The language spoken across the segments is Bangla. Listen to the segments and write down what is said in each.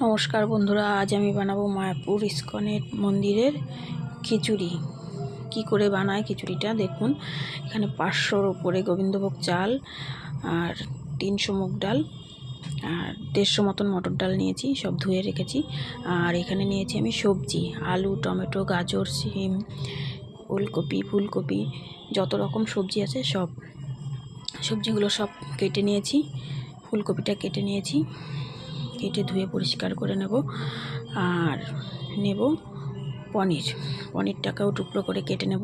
নমস্কার বন্ধুরা, আজ আমি বানাবো মায়াপুর ইস্কনের মন্দিরের খিচুড়ি। কি করে বানায় খিচুড়িটা দেখুন। এখানে 500-র উপরে গোবিন্দভোগ চাল আর 300 মুগ ডাল আর 150 মতন মটর ডাল নিয়েছি, সব ধুয়ে রেখেছি। আর এখানে নিয়েছি আমি সবজি, আলু, টমেটো, গাজর, শিম, ওলকপি, ফুলকপি, যত রকম সবজি আছে সব সবজিগুলো সব কেটে নিয়েছি। ফুলকপিটা কেটে নিয়েছি, কেটে ধুয়ে পরিষ্কার করে নেব। আর নেব পনিরটাকেও টুকরো করে কেটে নেব।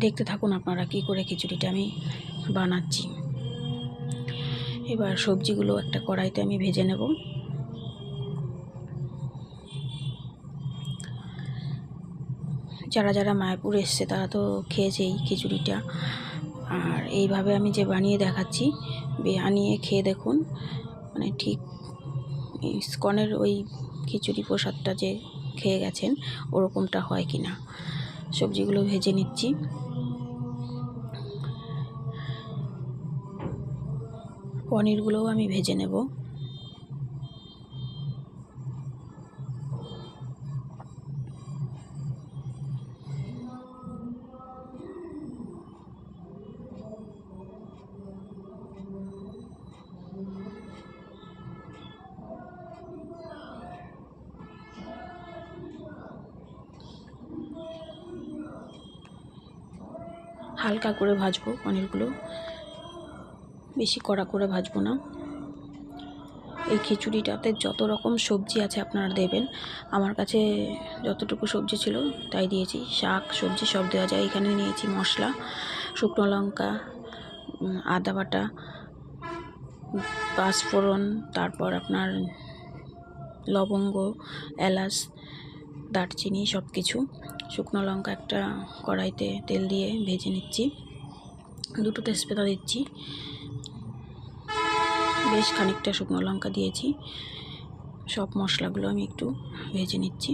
দেখতে থাকুন আপনারা কি করে খিচুড়িটা আমি বানাচ্ছি। এবার সবজিগুলো একটা কড়াইতে আমি ভেজে নেব। যারা যারা মায়াপুর এসছে তারা তো খেয়েছে এই খিচুড়িটা। আর এইভাবে আমি যে বানিয়ে দেখাচ্ছি, বানিয়ে খেয়ে দেখুন, মানে ঠিক ইস্কনের ওই খিচুড়ি প্রসাদটা যে খেয়ে গেছেন ওরকমটা হয় কি না। সবজিগুলো ভেজে নিচ্ছি। পনিরগুলোও আমি ভেজে নেব। হালকা করে ভাজবো পনিরগুলো, বেশি কড়া করে ভাজবো না। এই খিচুড়িটাতে যত রকম সবজি আছে আপনারা দেবেন। আমার কাছে যতটুকু সবজি ছিল তাই দিয়েছি। শাক সবজি সব দেওয়া যায়। এখানে নিয়েছি মশলা, শুকনো লঙ্কা, আদা বাটা, পাঁচফোড়ন, তারপর আপনার লবঙ্গ, এলাচ, দারচিনি সব কিছু। শুকনো লঙ্কা একটা কড়াইতে তেল দিয়ে ভেজে নিচ্ছি। 2টো তেজপাতা দিচ্ছি, বেশ খানিকটা শুকনো লঙ্কা দিয়েছি। সব মশলাগুলো আমি একটু ভেজে নিচ্ছি।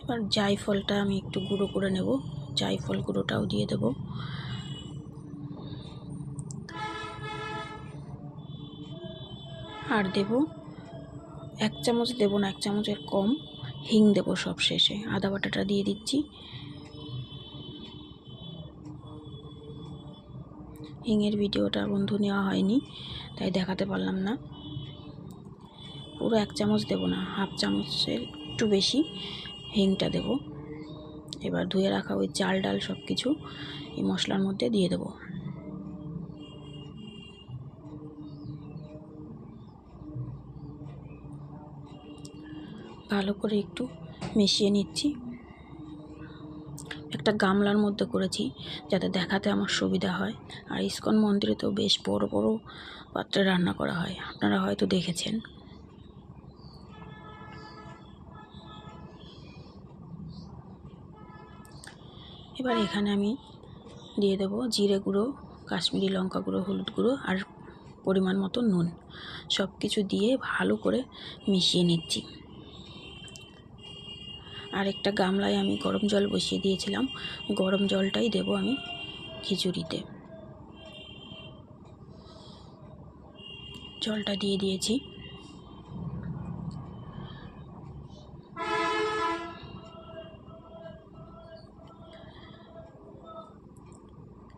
এবার জায়ফলটা আমি একটু গুঁড়ো করে নেব, জায়ফল গুঁড়োটাও দিয়ে দেব। আর দেব 1 চামচ, দেব না 1 চামচের কম হিং দেব সব শেষে। আদা বাটাটা দিয়ে দিচ্ছি। হিঙের ভিডিওটা বন্ধু নেওয়া হয়নি তাই দেখাতে পারলাম না। পুরো 1 চামচ দেব না, হাফ চামচের একটু বেশি হিংটা দেব। এবার ধুয়ে রাখা ওই চাল ডাল সব কিছু এই মশলার মধ্যে দিয়ে দেব। ভালো করে একটু মিশিয়ে নিচ্ছি। একটা গামলার মধ্যে করেছি যাতে দেখাতে আমার সুবিধা হয়। আর ইস্কন মন্দিরে তো বেশ বড় বড় পাত্রে রান্না করা হয়, আপনারা হয়তো দেখেছেন। এবার এখানে আমি দিয়ে দেব জিরে গুঁড়ো, কাশ্মীরি লঙ্কা গুঁড়ো, হলুদ গুঁড়ো আর পরিমাণ মতো নুন। সব কিছু দিয়ে ভালো করে মিশিয়ে নিচ্ছি। আর একটা গামলায় আমি গরম জল বসিয়ে দিয়েছিলাম, গরম জলটাই দেব আমি খিচুড়িতে। জলটা দিয়ে দিয়েছি।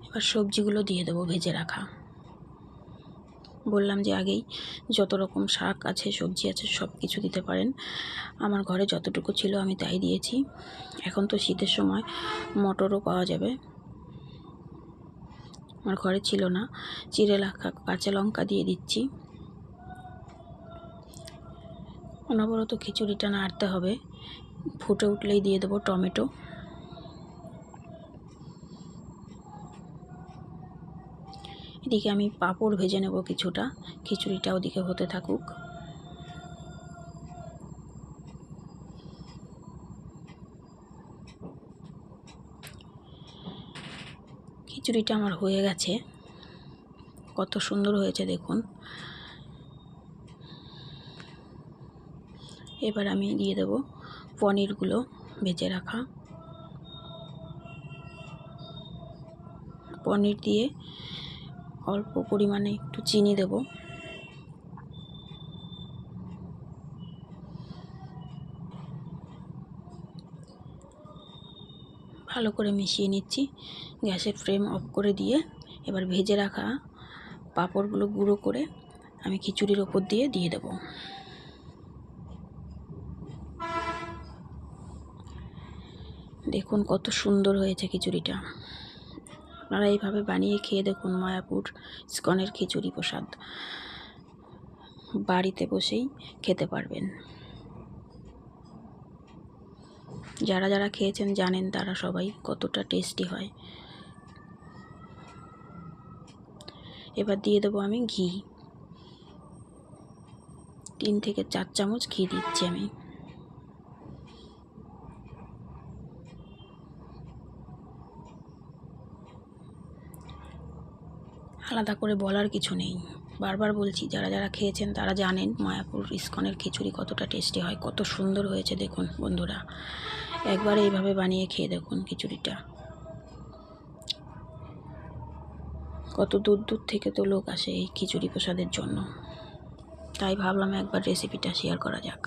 এবার সবজিগুলো দিয়ে দেবো ভেজে রাখা। বললাম যে আগেই, যত রকম শাক আছে সবজি আছে সব কিছু দিতে পারেন। আমার ঘরে যতটুকু ছিল আমি তাই দিয়েছি। এখন তো শীতের সময় মটরও পাওয়া যাবে, আমার ঘরে ছিল না। চিড়ে রাখা কাঁচা লঙ্কা দিয়ে দিচ্ছি। অনবরত খিচুড়িটা নাড়তে হবে। ফুটে উঠলেই দিয়ে দেবো টমেটো। এদিকে আমি পাঁপড় ভেজে নেব কিছুটা, খিচুড়িটা ওদিকে হতে থাকুক। খিচুড়িটা আমার হয়ে গেছে, কত সুন্দর হয়েছে দেখুন। এবার আমি দিয়ে দেব পনিরগুলো ভেজে রাখা। পনির দিয়ে অল্প পরিমাণে একটু চিনি দেব। ভালো করে মিশিয়ে নিচ্ছি। গ্যাসের ফ্লেম অফ করে দিয়ে এবার ভেজে রাখা পাঁপড়গুলো গুঁড়ো করে আমি খিচুড়ির ওপর দিয়ে দেব। দেখুন কত সুন্দর হয়েছে খিচুড়িটা। আপনারা এইভাবে বানিয়ে খেয়ে দেখুন মায়াপুর ইস্কনের খিচুড়ি প্রসাদ। বাড়িতে বসেই খেতে পারবেন। যারা যারা খেয়েছেন জানেন তারা সবাই কতটা টেস্টি হয়। এবার দিয়ে দেবো আমি ঘি। 3 থেকে 4 চামচ ঘি দিচ্ছি আমি। আলাদা করে বলার কিছু নেই। বারবার বলছি, যারা যারা খেয়েছেন তারা জানেন মায়াপুর ইস্কনের খিচুড়ি কতটা টেস্টি হয়। কত সুন্দর হয়েছে দেখুন বন্ধুরা। একবার এইভাবে বানিয়ে খেয়ে দেখুন খিচুড়িটা। কত দূর দূর থেকে তো লোক আসে এই খিচুড়ি প্রসাদের জন্য। তাই ভাবলাম একবার রেসিপিটা শেয়ার করা যাক।